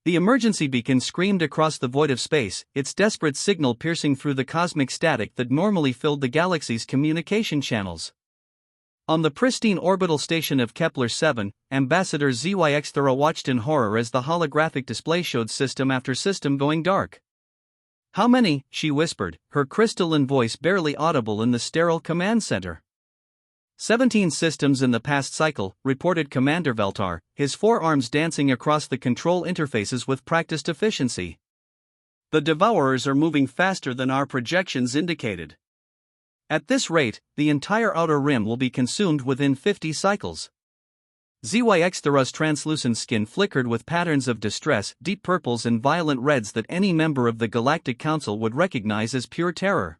The emergency beacon screamed across the void of space, its desperate signal piercing through the cosmic static that normally filled the galaxy's communication channels. On the pristine orbital station of Kepler-7, Ambassador ZYX watched in horror as the holographic display showed system after system going dark. "How many?" she whispered, her crystalline voice barely audible in the sterile command center. 17 systems in the past cycle, reported Commander Veltar, his forearms dancing across the control interfaces with practiced efficiency. "The Devourers are moving faster than our projections indicated. At this rate, the entire outer rim will be consumed within 50 cycles." ZYX's translucent skin flickered with patterns of distress, deep purples and violent reds that any member of the Galactic Council would recognize as pure terror.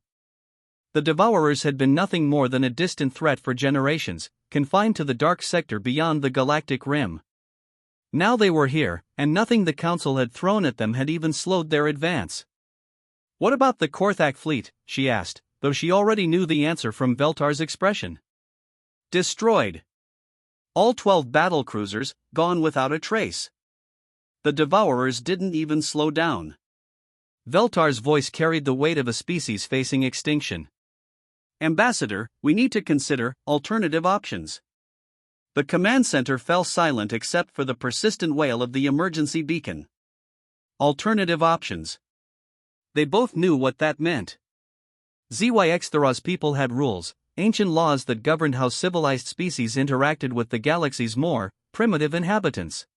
The Devourers had been nothing more than a distant threat for generations, confined to the dark sector beyond the galactic rim. Now they were here, and nothing the Council had thrown at them had even slowed their advance. "What about the Korthak fleet?" she asked, though she already knew the answer from Veltar's expression. "Destroyed. All 12 battlecruisers, gone without a trace. The Devourers didn't even slow down." Veltar's voice carried the weight of a species facing extinction. "Ambassador, we need to consider alternative options." The command center fell silent except for the persistent wail of the emergency beacon. Alternative options. They both knew what that meant. ZYX's people had rules, ancient laws that governed how civilized species interacted with the galaxy's more primitive inhabitants.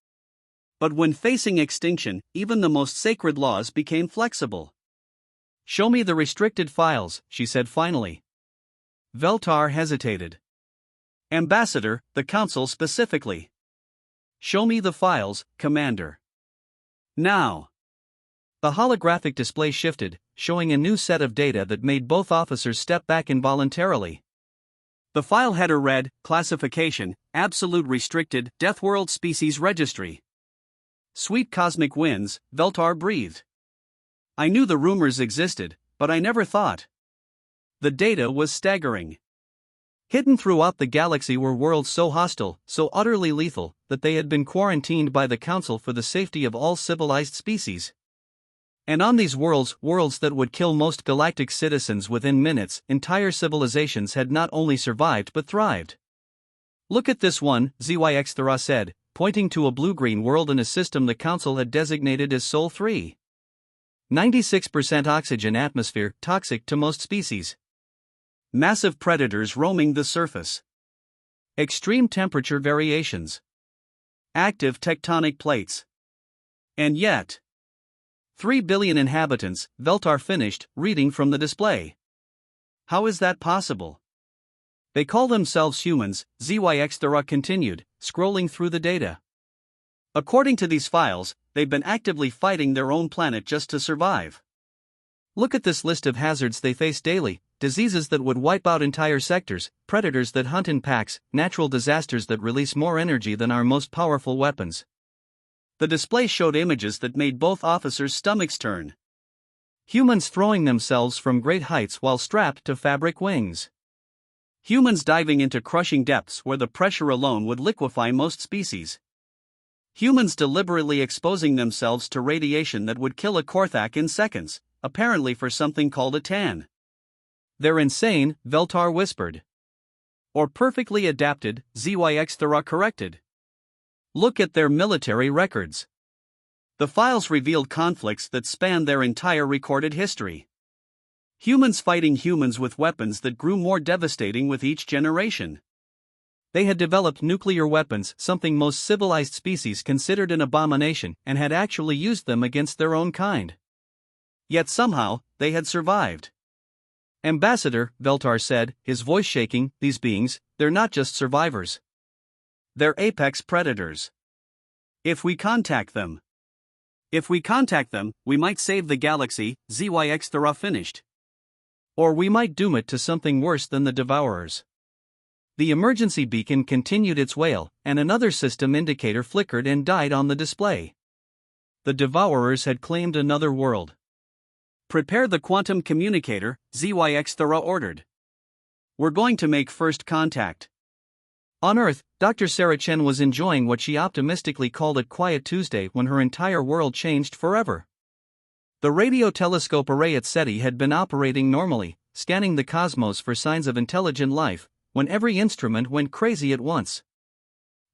But when facing extinction, even the most sacred laws became flexible. "Show me the restricted files," she said finally. Veltar hesitated. "Ambassador, the Council specifically." "Show me the files, Commander. Now." The holographic display shifted, showing a new set of data that made both officers step back involuntarily. The file header read, "Classification, Absolute Restricted, Deathworld Species Registry." "Sweet cosmic winds," Veltar breathed. "I knew the rumors existed, but I never thought." The data was staggering. Hidden throughout the galaxy were worlds so hostile, so utterly lethal, that they had been quarantined by the Council for the safety of all civilized species. And on these worlds that would kill most galactic citizens within minutes, entire civilizations had not only survived but thrived. "Look at this one," ZYX said, pointing to a blue-green world in a system the Council had designated as Sol 3. 96% oxygen atmosphere, toxic to most species. Massive predators roaming the surface. Extreme temperature variations. Active tectonic plates. And yet, 3 billion inhabitants, Veltar finished, reading from the display. "How is that possible?" "They call themselves humans," ZYX continued, scrolling through the data. "According to these files, they've been actively fighting their own planet just to survive. Look at this list of hazards they face daily: diseases that would wipe out entire sectors, predators that hunt in packs, natural disasters that release more energy than our most powerful weapons." The display showed images that made both officers' stomachs turn. Humans throwing themselves from great heights while strapped to fabric wings. Humans diving into crushing depths where the pressure alone would liquefy most species. Humans deliberately exposing themselves to radiation that would kill a Korthak in seconds, apparently for something called a tan. "They're insane," Veltar whispered. "Or perfectly adapted," ZYX corrected. "Look at their military records." The files revealed conflicts that spanned their entire recorded history. Humans fighting humans with weapons that grew more devastating with each generation. They had developed nuclear weapons, something most civilized species considered an abomination, and had actually used them against their own kind. Yet somehow, they had survived. "Ambassador," Veltar said, his voice shaking, "these beings, they're not just survivors. They're apex predators. If we contact them, we might save the galaxy," ZYX finished. "Or we might doom it to something worse than the Devourers." The emergency beacon continued its wail, and another system indicator flickered and died on the display. The Devourers had claimed another world. "Prepare the quantum communicator," ZYX ordered. "We're going to make first contact." On Earth, Dr. Sarah Chen was enjoying what she optimistically called a quiet Tuesday when her entire world changed forever. The radio telescope array at SETI had been operating normally, scanning the cosmos for signs of intelligent life, when every instrument went crazy at once.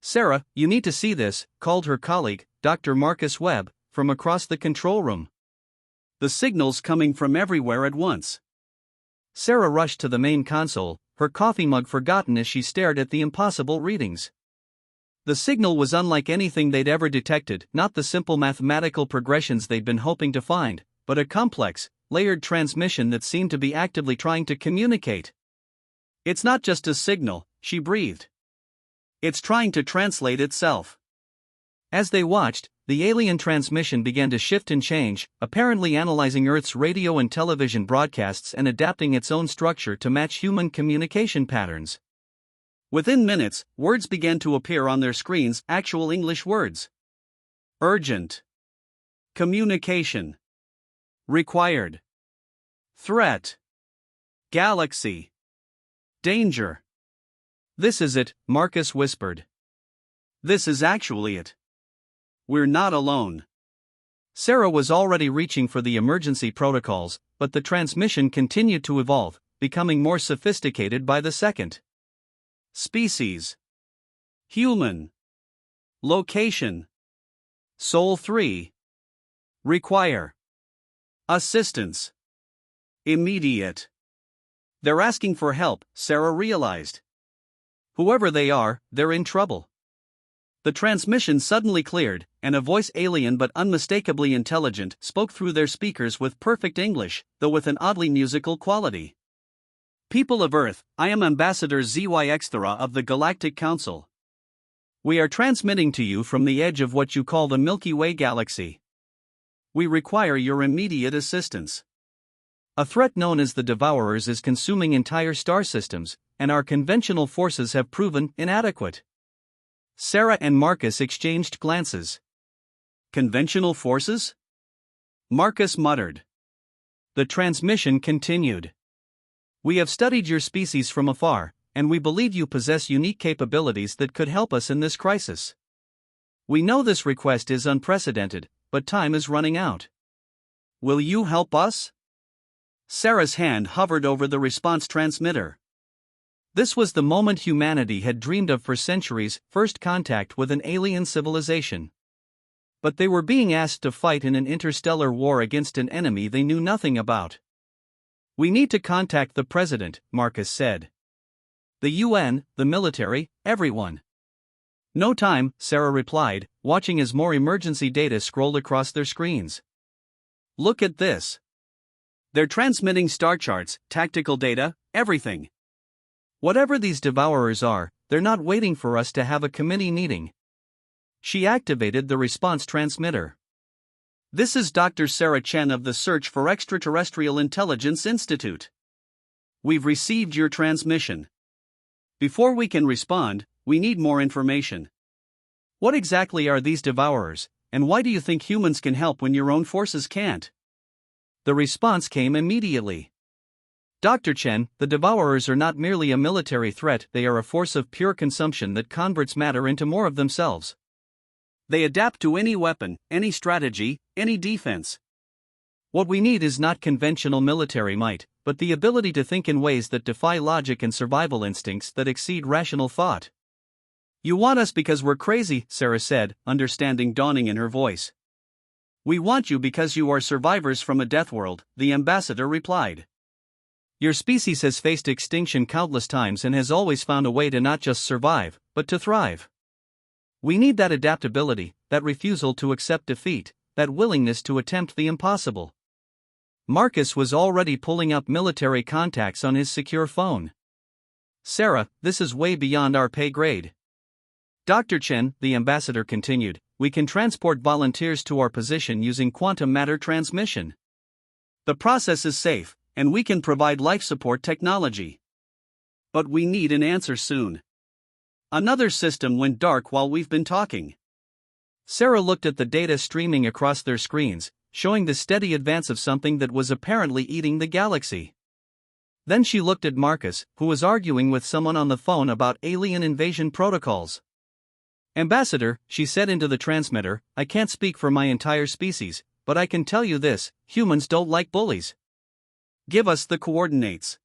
"Sarah, you need to see this," called her colleague, Dr. Marcus Webb, from across the control room. "The signals coming from everywhere at once." Sarah rushed to the main console, her coffee mug forgotten as she stared at the impossible readings. The signal was unlike anything they'd ever detected, not the simple mathematical progressions they'd been hoping to find, but a complex, layered transmission that seemed to be actively trying to communicate. "It's not just a signal," she breathed. "It's trying to translate itself." As they watched, the alien transmission began to shift and change, apparently analyzing Earth's radio and television broadcasts and adapting its own structure to match human communication patterns. Within minutes, words began to appear on their screens, actual English words. Urgent. Communication. Required. Threat. Galaxy. Danger. "This is it," Marcus whispered. "This is actually it. We're not alone." Sarah was already reaching for the emergency protocols, but the transmission continued to evolve, becoming more sophisticated by the second. Species. Human. Location. Sol 3. Require. Assistance. Immediate. They're asking for help, Sarah realized. Whoever they are, they're in trouble. The transmission suddenly cleared, and a voice, alien but unmistakably intelligent, spoke through their speakers with perfect English, though with an oddly musical quality. "People of Earth, I am Ambassador ZYXthera of the Galactic Council. We are transmitting to you from the edge of what you call the Milky Way galaxy. We require your immediate assistance. A threat known as the Devourers is consuming entire star systems, and our conventional forces have proven inadequate." Sarah and Marcus exchanged glances. "Conventional forces?" Marcus muttered. The transmission continued. "We have studied your species from afar, and we believe you possess unique capabilities that could help us in this crisis. We know this request is unprecedented, but time is running out. Will you help us?" Sarah's hand hovered over the response transmitter. This was the moment humanity had dreamed of for centuries, first contact with an alien civilization. But they were being asked to fight in an interstellar war against an enemy they knew nothing about. "We need to contact the president," Marcus said. "The UN, the military, everyone." "No time," Sarah replied, watching as more emergency data scrolled across their screens. "Look at this. They're transmitting star charts, tactical data, everything. Whatever these Devourers are, they're not waiting for us to have a committee meeting." She activated the response transmitter. "This is Dr. Sarah Chen of the Search for Extraterrestrial Intelligence Institute. We've received your transmission. Before we can respond, we need more information. What exactly are these Devourers, and why do you think humans can help when your own forces can't?" The response came immediately. "Dr. Chen, the Devourers are not merely a military threat, they are a force of pure consumption that converts matter into more of themselves. They adapt to any weapon, any strategy, any defense. What we need is not conventional military might, but the ability to think in ways that defy logic and survival instincts that exceed rational thought." "You want us because we're crazy," Sarah said, understanding dawning in her voice. "We want you because you are survivors from a death world," the ambassador replied. "Your species has faced extinction countless times and has always found a way to not just survive, but to thrive. We need that adaptability, that refusal to accept defeat, that willingness to attempt the impossible." Marcus was already pulling up military contacts on his secure phone. "Sarah, this is way beyond our pay grade. Dr. Chen," the ambassador continued, "we can transport volunteers to our position using quantum matter transmission. The process is safe, and we can provide life support technology. But we need an answer soon. Another system went dark while we've been talking." Sarah looked at the data streaming across their screens, showing the steady advance of something that was apparently eating the galaxy. Then she looked at Marcus, who was arguing with someone on the phone about alien invasion protocols. Ambassador, she said into the transmitter, I can't speak for my entire species, but I can tell you this, humans don't like bullies. Give us the coordinates.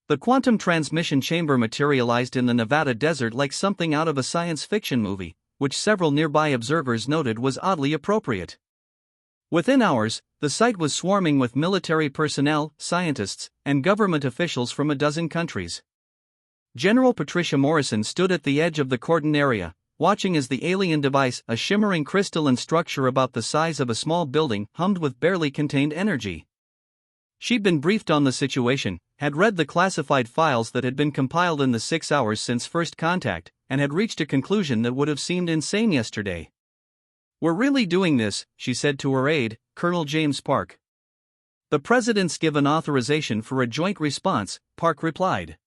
The quantum transmission chamber materialized in the Nevada desert like something out of a science fiction movie, which several nearby observers noted was oddly appropriate. Within hours, the site was swarming with military personnel, scientists, and government officials from a dozen countries. General Patricia Morrison stood at the edge of the cordon area, watching as the alien device, a shimmering crystalline structure about the size of a small building, hummed with barely contained energy. She'd been briefed on the situation, had read the classified files that had been compiled in the 6 hours since first contact, and had reached a conclusion that would have seemed insane yesterday. We're really doing this, she said to her aide, Colonel James Park. The President's given authorization for a joint response, Park replied.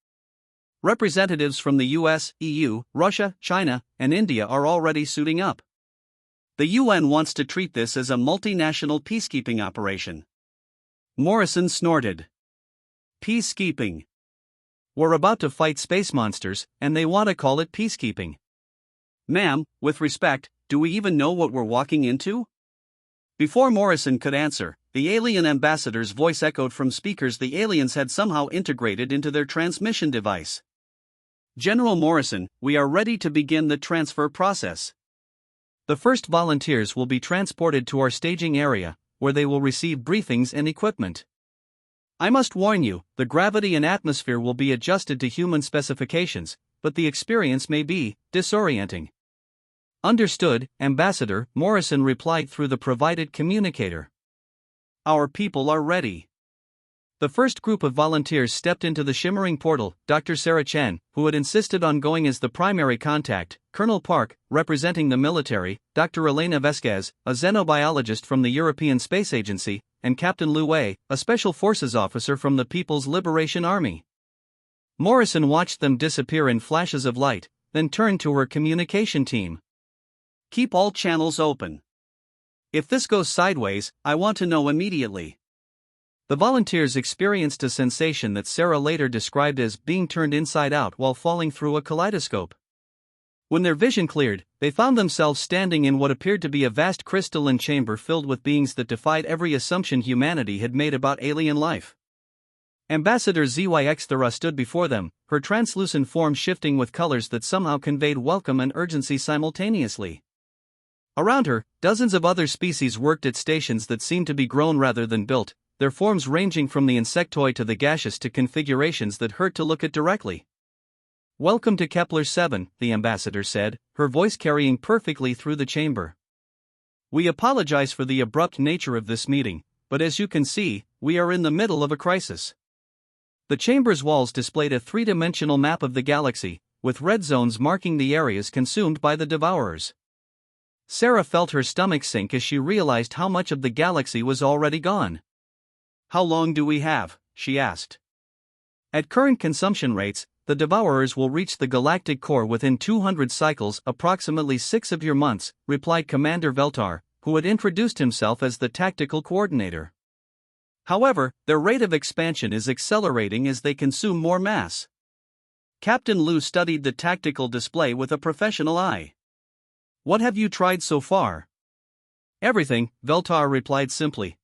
Representatives from the US, EU, Russia, China, and India are already suiting up. The UN wants to treat this as a multinational peacekeeping operation. Morrison snorted. Peacekeeping. We're about to fight space monsters, and they want to call it peacekeeping. Ma'am, with respect, do we even know what we're walking into? Before Morrison could answer, the alien ambassador's voice echoed from speakers the aliens had somehow integrated into their transmission device. General Morrison, we are ready to begin the transfer process. The first volunteers will be transported to our staging area, where they will receive briefings and equipment. I must warn you, the gravity and atmosphere will be adjusted to human specifications, but the experience may be disorienting. Understood, Ambassador, Morrison replied through the provided communicator. Our people are ready. The first group of volunteers stepped into the shimmering portal. Dr. Sarah Chen, who had insisted on going as the primary contact, Colonel Park, representing the military, Dr. Elena Vesquez, a xenobiologist from the European Space Agency, and Captain Lu Wei, a special forces officer from the People's Liberation Army. Morrison watched them disappear in flashes of light, then turned to her communication team. Keep all channels open. If this goes sideways, I want to know immediately. The volunteers experienced a sensation that Sarah later described as being turned inside out while falling through a kaleidoscope. When their vision cleared, they found themselves standing in what appeared to be a vast crystalline chamber filled with beings that defied every assumption humanity had made about alien life. Ambassador ZYX Thera stood before them, her translucent form shifting with colors that somehow conveyed welcome and urgency simultaneously. Around her, dozens of other species worked at stations that seemed to be grown rather than built, their forms ranging from the insectoid to the gaseous to configurations that hurt to look at directly. Welcome to Kepler 7, the ambassador said, her voice carrying perfectly through the chamber. We apologize for the abrupt nature of this meeting, but as you can see, we are in the middle of a crisis. The chamber's walls displayed a three-dimensional map of the galaxy, with red zones marking the areas consumed by the Devourers. Sarah felt her stomach sink as she realized how much of the galaxy was already gone. How long do we have? She asked. At current consumption rates, the Devourers will reach the galactic core within 200 cycles, approximately 6 of your months, replied Commander Veltar, who had introduced himself as the tactical coordinator. However, their rate of expansion is accelerating as they consume more mass. Captain Lu studied the tactical display with a professional eye. What have you tried so far? Everything, Veltar replied simply.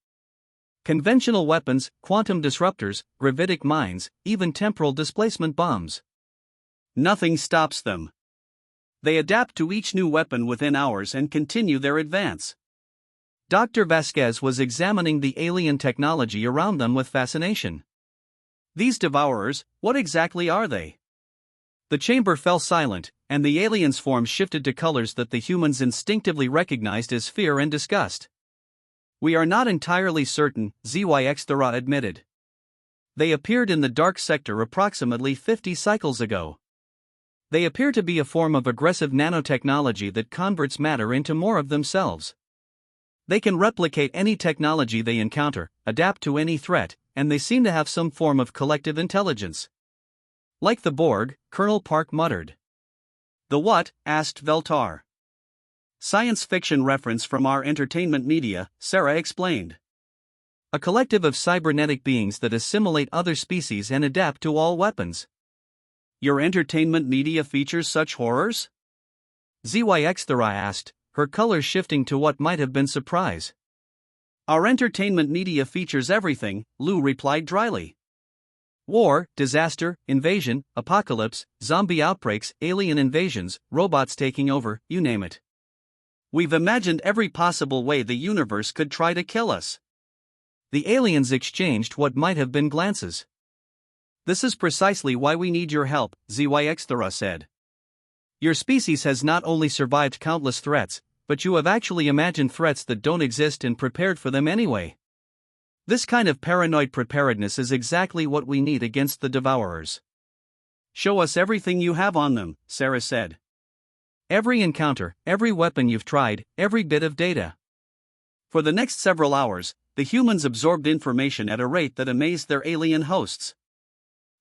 Conventional weapons, quantum disruptors, gravitic mines, even temporal displacement bombs. Nothing stops them. They adapt to each new weapon within hours and continue their advance. Dr. Vasquez was examining the alien technology around them with fascination. These Devourers, what exactly are they? The chamber fell silent, and the aliens' forms shifted to colors that the humans instinctively recognized as fear and disgust. We are not entirely certain, ZYX Thera admitted. They appeared in the dark sector approximately 50 cycles ago. They appear to be a form of aggressive nanotechnology that converts matter into more of themselves. They can replicate any technology they encounter, adapt to any threat, and they seem to have some form of collective intelligence. Like the Borg, Colonel Park muttered. The what? Asked Veltar. Science fiction reference from our entertainment media, Sarah explained. A collective of cybernetic beings that assimilate other species and adapt to all weapons. Your entertainment media features such horrors? ZYX asked, her color shifting to what might have been surprise. Our entertainment media features everything, Lou replied dryly. War, disaster, invasion, apocalypse, zombie outbreaks, alien invasions, robots taking over, you name it. We've imagined every possible way the universe could try to kill us. The aliens exchanged what might have been glances. This is precisely why we need your help, ZYX said. Your species has not only survived countless threats, but you have actually imagined threats that don't exist and prepared for them anyway. This kind of paranoid preparedness is exactly what we need against the Devourers. Show us everything you have on them, Sarah said. Every encounter, every weapon you've tried, every bit of data. For the next several hours, the humans absorbed information at a rate that amazed their alien hosts.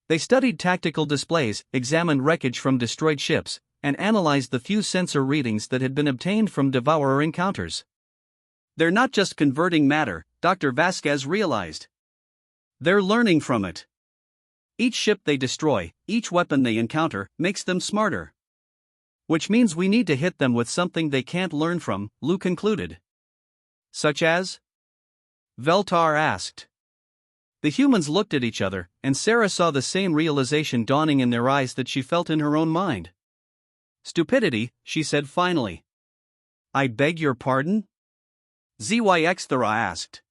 They studied tactical displays, examined wreckage from destroyed ships, and analyzed the few sensor readings that had been obtained from Devourer encounters. They're not just converting matter, Dr. Vasquez realized. They're learning from it. Each ship they destroy, each weapon they encounter, makes them smarter. Which means we need to hit them with something they can't learn from, Lou concluded. Such as? Veltar asked. The humans looked at each other, and Sarah saw the same realization dawning in their eyes that she felt in her own mind. Stupidity, she said finally. I beg your pardon? ZYX asked.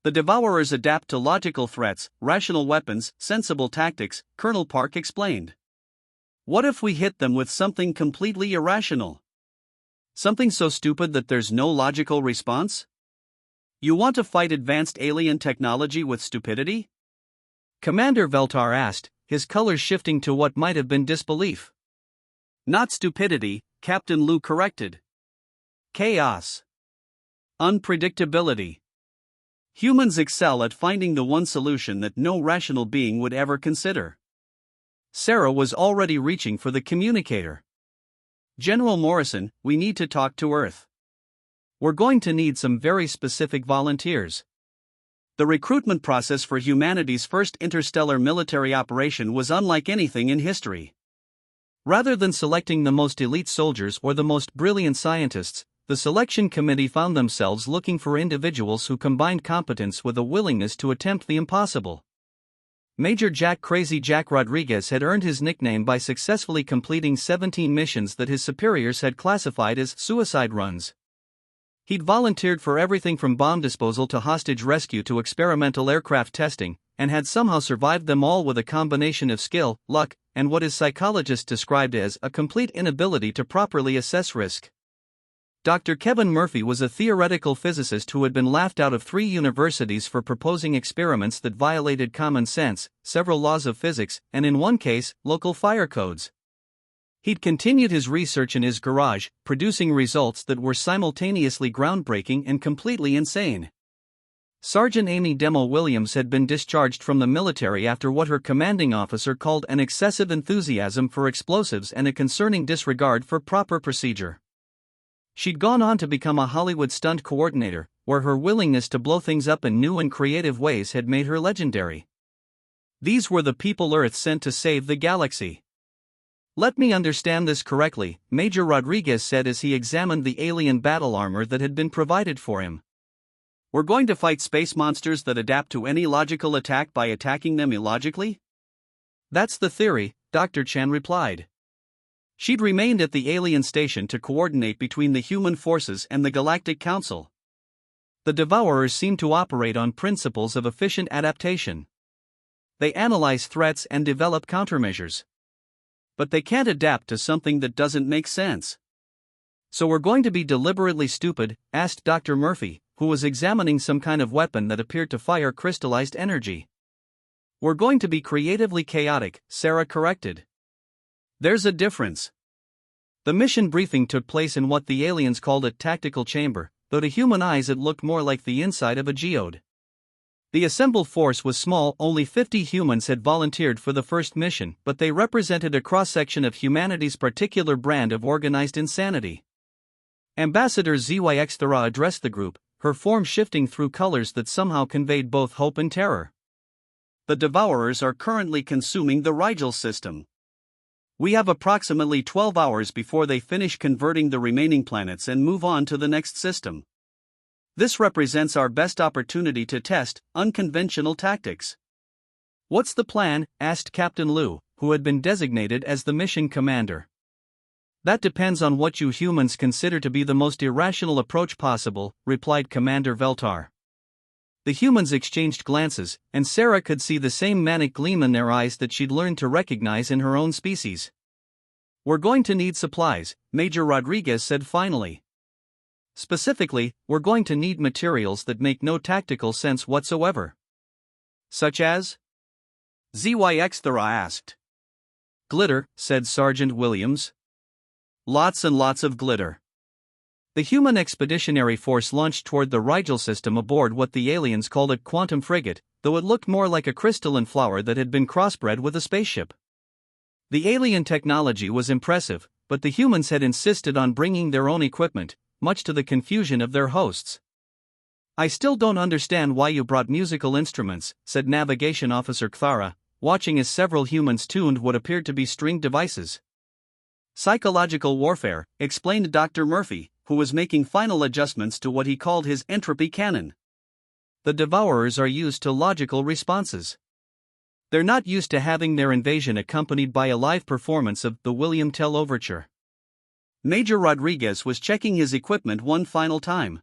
The Devourers adapt to logical threats, rational weapons, sensible tactics, Colonel Park explained. What if we hit them with something completely irrational? Something so stupid that there's no logical response? You want to fight advanced alien technology with stupidity? Commander Veltar asked, his colors shifting to what might have been disbelief. Not stupidity, Captain Lou corrected. Chaos. Unpredictability. Humans excel at finding the one solution that no rational being would ever consider. Sarah was already reaching for the communicator. General Morrison, we need to talk to Earth. We're going to need some very specific volunteers. The recruitment process for humanity's first interstellar military operation was unlike anything in history. Rather than selecting the most elite soldiers or the most brilliant scientists, the selection committee found themselves looking for individuals who combined competence with a willingness to attempt the impossible. Major Jack Crazy Jack Rodriguez had earned his nickname by successfully completing 17 missions that his superiors had classified as suicide runs. He'd volunteered for everything from bomb disposal to hostage rescue to experimental aircraft testing, and had somehow survived them all with a combination of skill, luck, and what his psychologists described as a complete inability to properly assess risk. Dr. Kevin Murphy was a theoretical physicist who had been laughed out of 3 universities for proposing experiments that violated common sense, several laws of physics, and in one case, local fire codes. He'd continued his research in his garage, producing results that were simultaneously groundbreaking and completely insane. Sergeant Amy Demo Williams had been discharged from the military after what her commanding officer called an excessive enthusiasm for explosives and a concerning disregard for proper procedure. She'd gone on to become a Hollywood stunt coordinator, where her willingness to blow things up in new and creative ways had made her legendary. These were the people Earth sent to save the galaxy. Let me understand this correctly, Major Rodriguez said as he examined the alien battle armor that had been provided for him. We're going to fight space monsters that adapt to any logical attack by attacking them illogically? That's the theory, Dr. Chan replied. She'd remained at the alien station to coordinate between the human forces and the Galactic Council. The Devourers seem to operate on principles of efficient adaptation. They analyze threats and develop countermeasures. But they can't adapt to something that doesn't make sense. So we're going to be deliberately stupid, asked Dr. Murphy, who was examining some kind of weapon that appeared to fire crystallized energy. We're going to be creatively chaotic, Sarah corrected. There's a difference. The mission briefing took place in what the aliens called a tactical chamber, though to human eyes it looked more like the inside of a geode. The assembled force was small, only 50 humans had volunteered for the first mission, but they represented a cross-section of humanity's particular brand of organized insanity. Ambassador ZYX Thara addressed the group, her form shifting through colors that somehow conveyed both hope and terror. The Devourers are currently consuming the Rigel system. We have approximately 12 hours before they finish converting the remaining planets and move on to the next system. This represents our best opportunity to test unconventional tactics. What's the plan? Asked Captain Lu, who had been designated as the mission commander. That depends on what you humans consider to be the most irrational approach possible, replied Commander Veltar. The humans exchanged glances, and Sarah could see the same manic gleam in their eyes that she'd learned to recognize in her own species. We're going to need supplies, Major Rodriguez said finally. Specifically, we're going to need materials that make no tactical sense whatsoever. Such as? ZYX asked. Glitter, said Sergeant Williams. Lots and lots of glitter. The human expeditionary force launched toward the Rigel system aboard what the aliens called a quantum frigate, though it looked more like a crystalline flower that had been crossbred with a spaceship. The alien technology was impressive, but the humans had insisted on bringing their own equipment, much to the confusion of their hosts. I still don't understand why you brought musical instruments, said Navigation Officer Cthara, watching as several humans tuned what appeared to be stringed devices. Psychological warfare, explained Dr. Murphy, who was making final adjustments to what he called his entropy cannon. The Devourers are used to logical responses. They're not used to having their invasion accompanied by a live performance of the William Tell Overture. Major Rodriguez was checking his equipment one final time.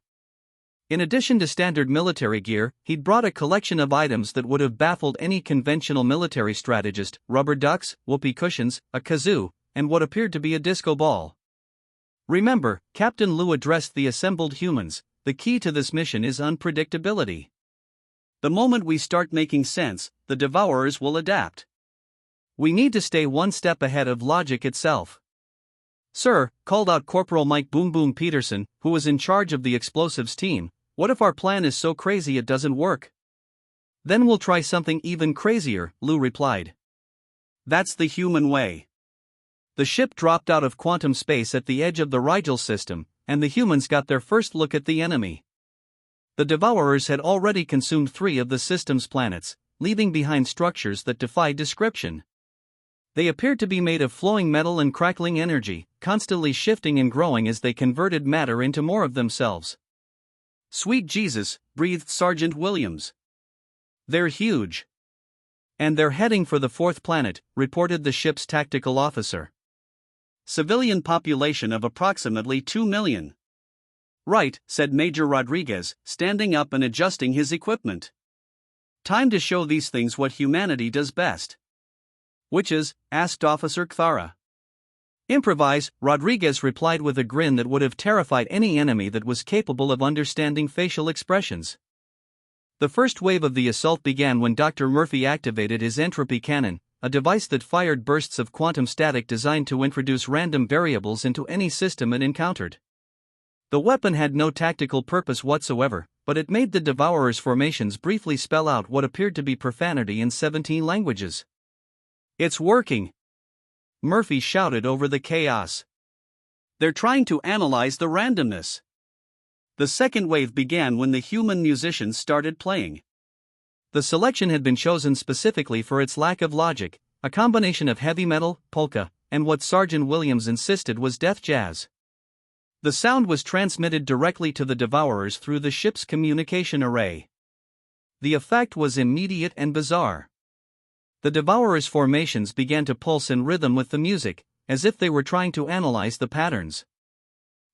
In addition to standard military gear, he'd brought a collection of items that would have baffled any conventional military strategist: rubber ducks, whoopee cushions, a kazoo, and what appeared to be a disco ball. Remember, Captain Lu addressed the assembled humans, the key to this mission is unpredictability. The moment we start making sense, the Devourers will adapt. We need to stay one step ahead of logic itself. Sir, called out Corporal Mike Boom Boom Peterson, who was in charge of the explosives team, what if our plan is so crazy it doesn't work? Then we'll try something even crazier, Lu replied. That's the human way. The ship dropped out of quantum space at the edge of the Rigel system, and the humans got their first look at the enemy. The Devourers had already consumed 3 of the system's planets, leaving behind structures that defied description. They appeared to be made of flowing metal and crackling energy, constantly shifting and growing as they converted matter into more of themselves. Sweet Jesus, breathed Sergeant Williams. They're huge. And they're heading for the 4th planet, reported the ship's tactical officer. Civilian population of approximately 2 million. Right, said Major Rodriguez, standing up and adjusting his equipment. Time to show these things what humanity does best. Which is? Asked Officer Cthara. Improvise, Rodriguez replied with a grin that would have terrified any enemy that was capable of understanding facial expressions. The first wave of the assault began when Dr. Murphy activated his entropy cannon, a device that fired bursts of quantum static designed to introduce random variables into any system it encountered. The weapon had no tactical purpose whatsoever, but it made the Devourers' formations briefly spell out what appeared to be profanity in 17 languages. It's working! Murphy shouted over the chaos. They're trying to analyze the randomness. The second wave began when the human musicians started playing. The selection had been chosen specifically for its lack of logic, a combination of heavy metal, polka, and what Sergeant Williams insisted was death jazz. The sound was transmitted directly to the Devourers through the ship's communication array. The effect was immediate and bizarre. The Devourers' formations began to pulse in rhythm with the music, as if they were trying to analyze the patterns.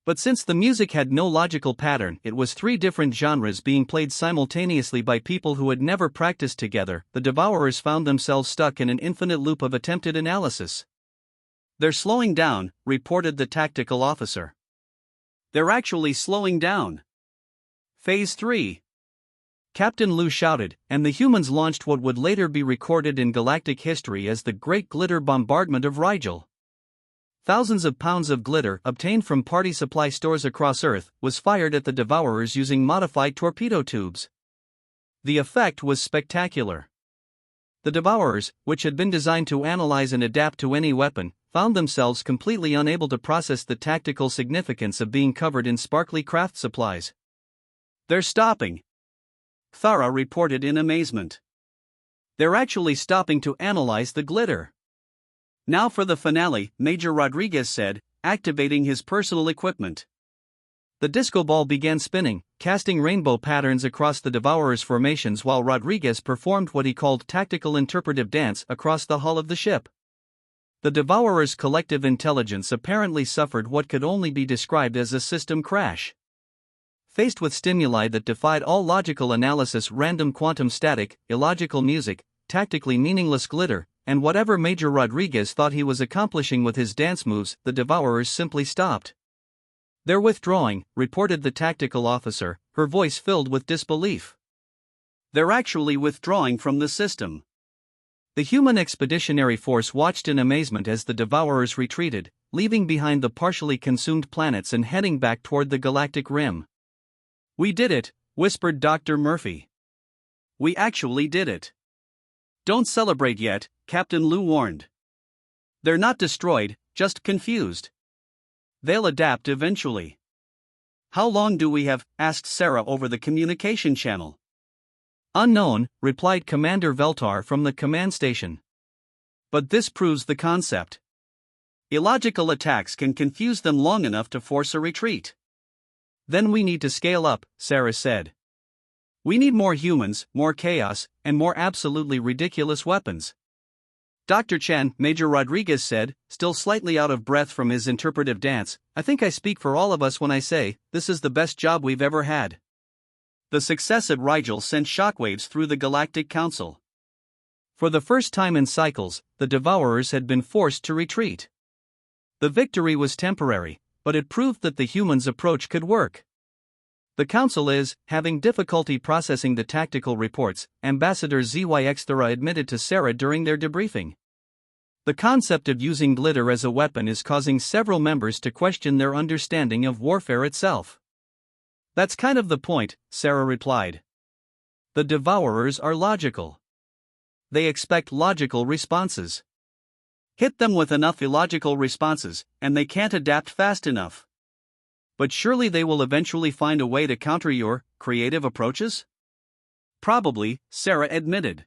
But since the music had no logical pattern, it was 3 different genres being played simultaneously by people who had never practiced together. The Devourers found themselves stuck in an infinite loop of attempted analysis. They're slowing down, reported the tactical officer. They're actually slowing down. Phase 3. Captain Lu shouted, and the humans launched what would later be recorded in galactic history as the Great Glitter Bombardment of Rigel. Thousands of pounds of glitter, obtained from party supply stores across Earth, was fired at the Devourers using modified torpedo tubes. The effect was spectacular. The Devourers, which had been designed to analyze and adapt to any weapon, found themselves completely unable to process the tactical significance of being covered in sparkly craft supplies. They're stopping, Thara reported in amazement. They're actually stopping to analyze the glitter. Now for the finale, Major Rodriguez said, activating his personal equipment. The disco ball began spinning, casting rainbow patterns across the Devourer's formations while Rodriguez performed what he called tactical interpretive dance across the hull of the ship. The Devourer's collective intelligence apparently suffered what could only be described as a system crash. Faced with stimuli that defied all logical analysis, random quantum static, illogical music, tactically meaningless glitter, and whatever Major Rodriguez thought he was accomplishing with his dance moves, the Devourers simply stopped. "They're withdrawing," reported the tactical officer, her voice filled with disbelief. "They're actually withdrawing from the system." The human expeditionary force watched in amazement as the Devourers retreated, leaving behind the partially consumed planets and heading back toward the galactic rim. "We did it," whispered Dr. Murphy. "We actually did it." "Don't celebrate yet," Captain Lou warned. "They're not destroyed, just confused. They'll adapt eventually." "How long do we have?" asked Sarah over the communication channel. "Unknown," replied Commander Veltar from the command station. "But this proves the concept. Illogical attacks can confuse them long enough to force a retreat." "Then we need to scale up," Sarah said. "We need more humans, more chaos, and more absolutely ridiculous weapons." Dr. Chen, Major Rodriguez said, still slightly out of breath from his interpretive dance, "I think I speak for all of us when I say, this is the best job we've ever had." The success at Rigel sent shockwaves through the Galactic Council. For the first time in cycles, the Devourers had been forced to retreat. The victory was temporary, but it proved that the humans' approach could work. The Council is having difficulty processing the tactical reports, Ambassador ZYX admitted to Sarah during their debriefing. The concept of using glitter as a weapon is causing several members to question their understanding of warfare itself. "That's kind of the point," Sarah replied. The Devourers are logical. They expect logical responses. Hit them with enough illogical responses, and they can't adapt fast enough. "But surely they will eventually find a way to counter your creative approaches?" "Probably," Sarah admitted.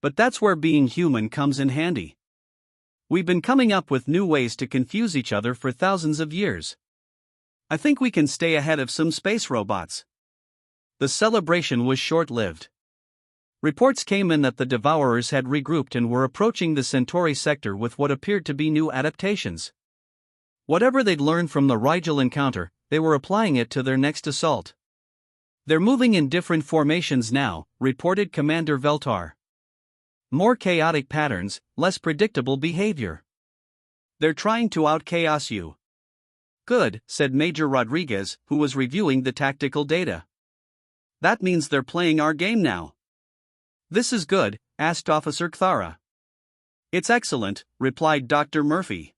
"But that's where being human comes in handy. We've been coming up with new ways to confuse each other for thousands of years. I think we can stay ahead of some space robots." The celebration was short-lived. Reports came in that the Devourers had regrouped and were approaching the Centauri sector with what appeared to be new adaptations. Whatever they'd learned from the Rigel encounter, they were applying it to their next assault. "They're moving in different formations now," reported Commander Veltar. "More chaotic patterns, less predictable behavior. They're trying to out-chaos you." "Good," said Major Rodriguez, who was reviewing the tactical data. "That means they're playing our game now." "This is good?" asked Officer Thara. "It's excellent," replied Dr. Murphy.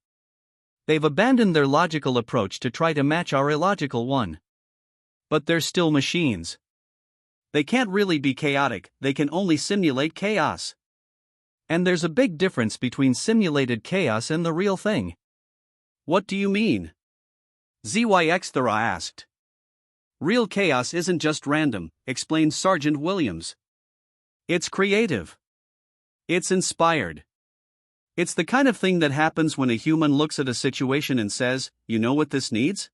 "They've abandoned their logical approach to try to match our illogical one. But they're still machines. They can't really be chaotic, they can only simulate chaos." "And there's a big difference between simulated chaos and the real thing." "What do you mean?" ZYX Thara asked. "Real chaos isn't just random," explained Sergeant Williams. "It's creative. It's inspired. It's the kind of thing that happens when a human looks at a situation and says, you know what this needs?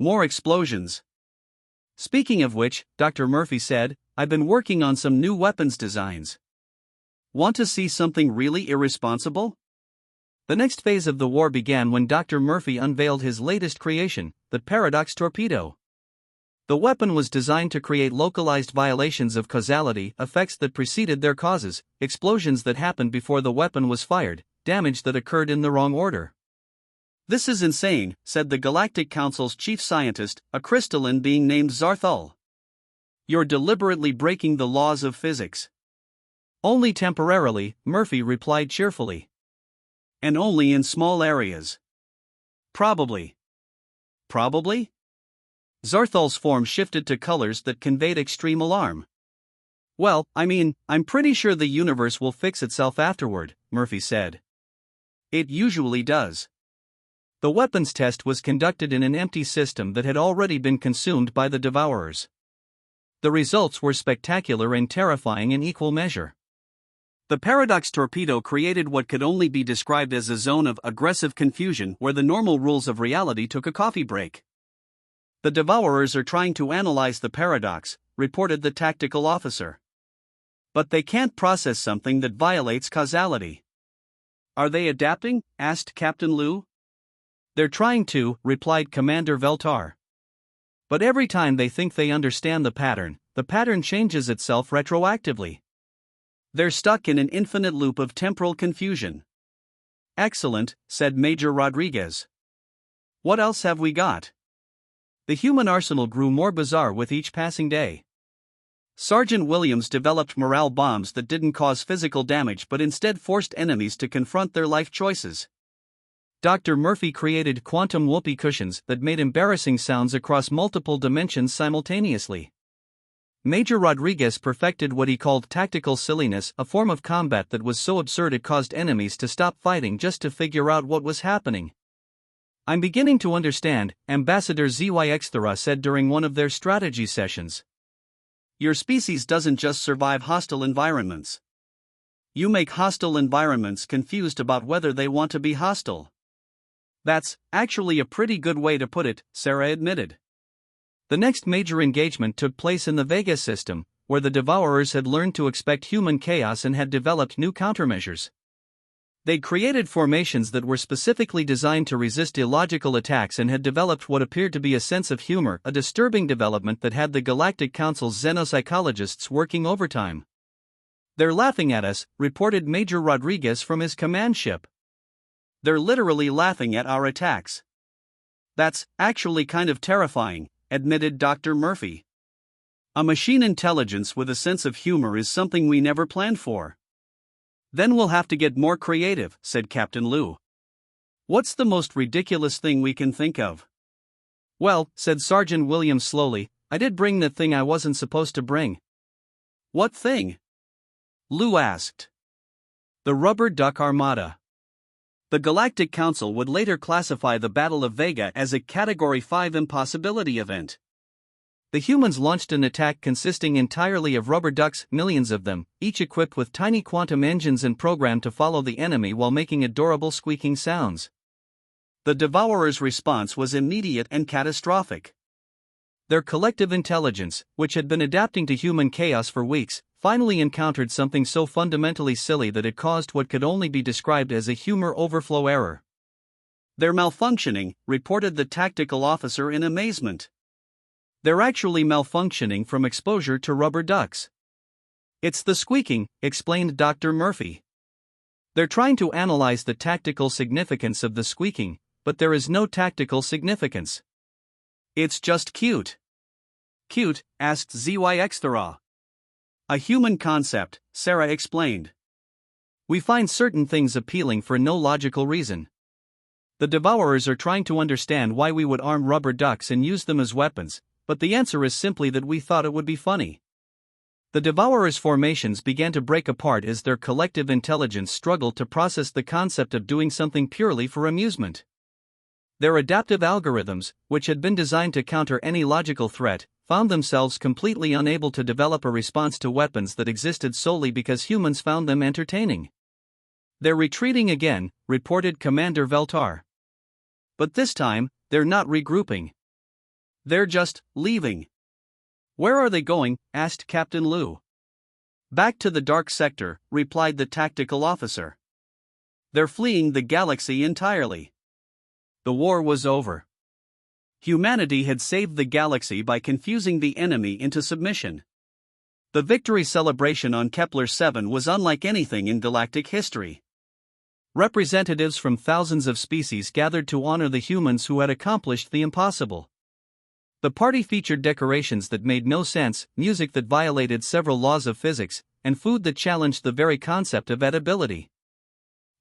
More explosions." "Speaking of which," Dr. Murphy said, "I've been working on some new weapons designs." "Want to see something really irresponsible?" The next phase of the war began when Dr. Murphy unveiled his latest creation, the Paradox Torpedo. The weapon was designed to create localized violations of causality, effects that preceded their causes, explosions that happened before the weapon was fired, damage that occurred in the wrong order. "This is insane," said the Galactic Council's chief scientist, a crystalline being named Zarthal. "You're deliberately breaking the laws of physics." "Only temporarily," Murphy replied cheerfully. "And only in small areas." "Probably." "Probably?" Zarthal's form shifted to colors that conveyed extreme alarm. "Well, I'm pretty sure the universe will fix itself afterward," Murphy said. "It usually does." The weapons test was conducted in an empty system that had already been consumed by the Devourers. The results were spectacular and terrifying in equal measure. The Paradox torpedo created what could only be described as a zone of aggressive confusion where the normal rules of reality took a coffee break. The Devourers are trying to analyze the paradox, reported the tactical officer. But they can't process something that violates causality. Are they adapting? Asked Captain Liu. They're trying to, replied Commander Veltar. But every time they think they understand the pattern changes itself retroactively. They're stuck in an infinite loop of temporal confusion. Excellent, said Major Rodriguez. What else have we got? The human arsenal grew more bizarre with each passing day. Sergeant Williams developed morale bombs that didn't cause physical damage but instead forced enemies to confront their life choices. Dr. Murphy created quantum whoopee cushions that made embarrassing sounds across multiple dimensions simultaneously. Major Rodriguez perfected what he called tactical silliness, a form of combat that was so absurd it caused enemies to stop fighting just to figure out what was happening. I'm beginning to understand, Ambassador ZYX Thera said during one of their strategy sessions. Your species doesn't just survive hostile environments. You make hostile environments confused about whether they want to be hostile. That's actually a pretty good way to put it, Sarah admitted. The next major engagement took place in the Vega system, where the Devourers had learned to expect human chaos and had developed new countermeasures. They'd created formations that were specifically designed to resist illogical attacks and had developed what appeared to be a sense of humor, a disturbing development that had the Galactic Council's xenopsychologists working overtime. They're laughing at us, reported Major Rodriguez from his command ship. They're literally laughing at our attacks. That's actually kind of terrifying, admitted Dr. Murphy. A machine intelligence with a sense of humor is something we never planned for. Then we'll have to get more creative, said Captain Liu. What's the most ridiculous thing we can think of? Well, said Sergeant Williams slowly, I did bring the thing I wasn't supposed to bring. What thing? Liu asked. The Rubber Duck Armada. The Galactic Council would later classify the Battle of Vega as a Category 5 impossibility event. The humans launched an attack consisting entirely of rubber ducks, millions of them, each equipped with tiny quantum engines and programmed to follow the enemy while making adorable squeaking sounds. The Devourers' response was immediate and catastrophic. Their collective intelligence, which had been adapting to human chaos for weeks, finally encountered something so fundamentally silly that it caused what could only be described as a humor overflow error. They're malfunctioning, reported the tactical officer in amazement. They're actually malfunctioning from exposure to rubber ducks. It's the squeaking, explained Dr. Murphy. They're trying to analyze the tactical significance of the squeaking, but there is no tactical significance. It's just cute. Cute? Asked ZYX Thera. A human concept, Sarah explained. We find certain things appealing for no logical reason. The Devourers are trying to understand why we would arm rubber ducks and use them as weapons, but the answer is simply that we thought it would be funny. The Devourers' formations began to break apart as their collective intelligence struggled to process the concept of doing something purely for amusement. Their adaptive algorithms, which had been designed to counter any logical threat, found themselves completely unable to develop a response to weapons that existed solely because humans found them entertaining. They're retreating again, reported Commander Veltar. But this time, they're not regrouping. They're just leaving. Where are they going? Asked Captain Liu. Back to the dark sector, replied the tactical officer. They're fleeing the galaxy entirely. The war was over. Humanity had saved the galaxy by confusing the enemy into submission. The victory celebration on Kepler 7 was unlike anything in galactic history. Representatives from thousands of species gathered to honor the humans who had accomplished the impossible. The party featured decorations that made no sense, music that violated several laws of physics, and food that challenged the very concept of edibility.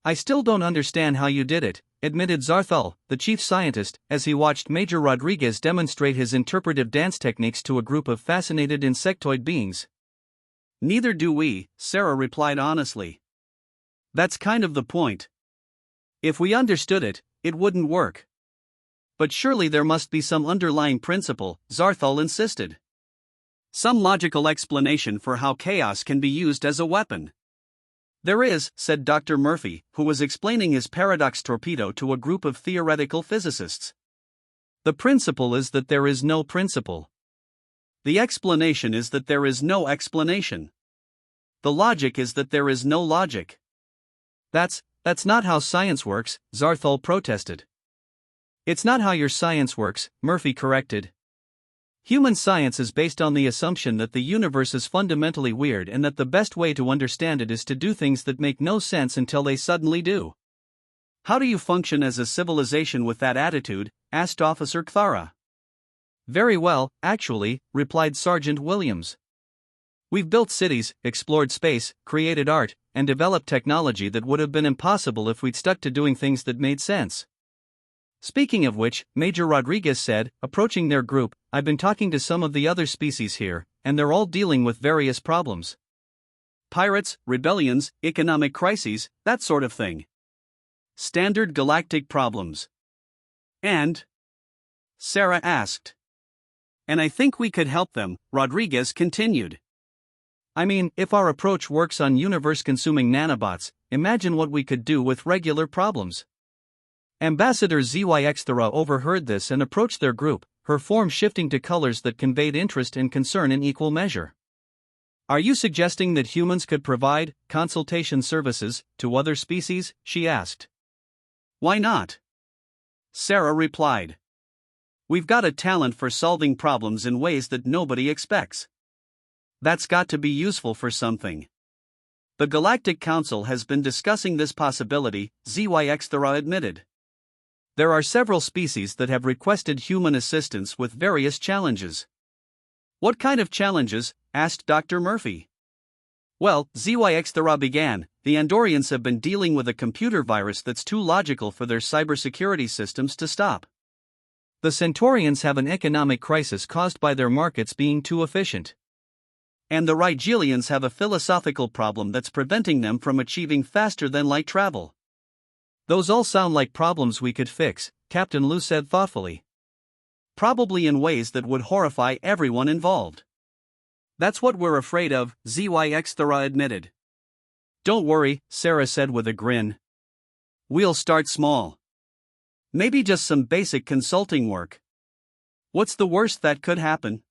I still don't understand how you did it, admitted Zarthal, the chief scientist, as he watched Major Rodriguez demonstrate his interpretive dance techniques to a group of fascinated insectoid beings. Neither do we, Sarah replied honestly. That's kind of the point. If we understood it, it wouldn't work. But surely there must be some underlying principle, Zarthal insisted. some logical explanation for how chaos can be used as a weapon. There is, said Dr. Murphy, who was explaining his paradox torpedo to a group of theoretical physicists. The principle is that there is no principle. The explanation is that there is no explanation. The logic is that there is no logic. That's not how science works, Zarthol protested. It's not how your science works, Murphy corrected. Human science is based on the assumption that the universe is fundamentally weird and that the best way to understand it is to do things that make no sense until they suddenly do. How do you function as a civilization with that attitude? Asked Officer Kthara. Very well, actually, replied Sergeant Williams. We've built cities, explored space, created art, and developed technology that would have been impossible if we'd stuck to doing things that made sense. Speaking of which, Major Rodriguez said, approaching their group, I've been talking to some of the other species here, and they're all dealing with various problems. Pirates, rebellions, economic crises, that sort of thing. Standard galactic problems. And? Sarah asked. And I think we could help them, Rodriguez continued. I mean, if our approach works on universe-consuming nanobots, imagine what we could do with regular problems. Ambassador ZYX-Thera overheard this and approached their group, her form shifting to colors that conveyed interest and concern in equal measure. Are you suggesting that humans could provide consultation services to other species? She asked. Why not? Sarah replied. We've got a talent for solving problems in ways that nobody expects. That's got to be useful for something. The Galactic Council has been discussing this possibility, ZYX-Thera admitted. There are several species that have requested human assistance with various challenges. What kind of challenges? Asked Dr. Murphy. Well, ZYX-Thera began, the Andorians have been dealing with a computer virus that's too logical for their cybersecurity systems to stop. The Centaurians have an economic crisis caused by their markets being too efficient. And the Rigelians have a philosophical problem that's preventing them from achieving faster-than-light travel. Those all sound like problems we could fix, Captain Liu said thoughtfully. Probably in ways that would horrify everyone involved. That's what we're afraid of, ZYX-Thera admitted. Don't worry, Sarah said with a grin. We'll start small. Maybe just some basic consulting work. What's the worst that could happen?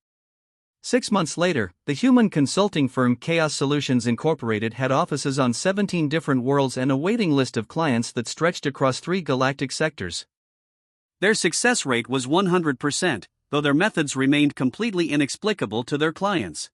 6 months later, the human consulting firm Chaos Solutions Incorporated had offices on 17 different worlds and a waiting list of clients that stretched across 3 galactic sectors. Their success rate was 100%, though their methods remained completely inexplicable to their clients.